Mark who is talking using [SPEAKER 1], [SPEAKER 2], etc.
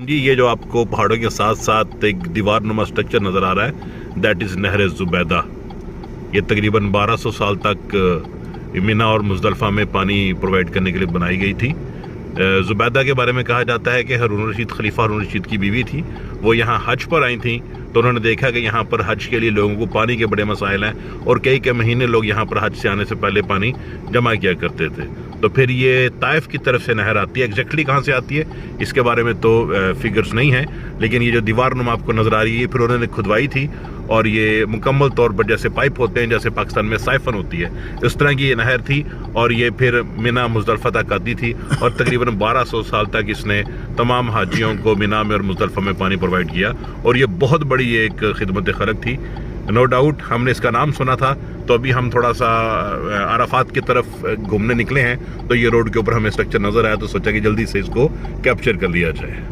[SPEAKER 1] जी, ये जो आपको पहाड़ों के साथ साथ एक दीवार नुमा स्ट्रक्चर नज़र आ रहा है, दैट इज़ नहर ज़ुबैदा। ये तकरीबन 1200 साल तक मिना और मुज़दलिफ़ा में पानी प्रोवाइड करने के लिए बनाई गई थी। ज़ुबैदा के बारे में कहा जाता है कि हारून रशीद, खलीफा हारून रशीद की बीवी थी। वो यहाँ हज पर आई थी तो उन्होंने देखा कि यहाँ पर हज के लिए लोगों को पानी के बड़े मसाइल हैं और कई कई महीने लोग यहाँ पर हज से आने से पहले पानी जमा किया करते थे। तो फिर ये ताइफ की तरफ से नहर आती है। एग्जैक्टली कहाँ से आती है इसके बारे में तो फिगर्स नहीं है, लेकिन ये जो दीवार नुमा आपको नज़र आ रही है फिर उन्होंने खुदवाई थी और ये मुकम्मल तौर पर जैसे पाइप होते हैं, जैसे पाकिस्तान में साइफन होती है, इस तरह की ये नहर थी और ये फिर मिना मुज़दलिफ़ा तक आती थी और तकरीबन 1200 साल तक इसने तमाम हाजियों को मिना में और मुज़दलिफ़ा में पानी प्रोवाइड किया और ये बहुत बड़ी एक खिदमत खलक थी। नो डाउट हमने इसका नाम सुना था, तो अभी हम थोड़ा सा अराफात की तरफ घूमने निकले हैं तो ये रोड के ऊपर हमें स्ट्रक्चर नज़र आया तो सोचा कि जल्दी से इसको कैप्चर कर लिया जाए।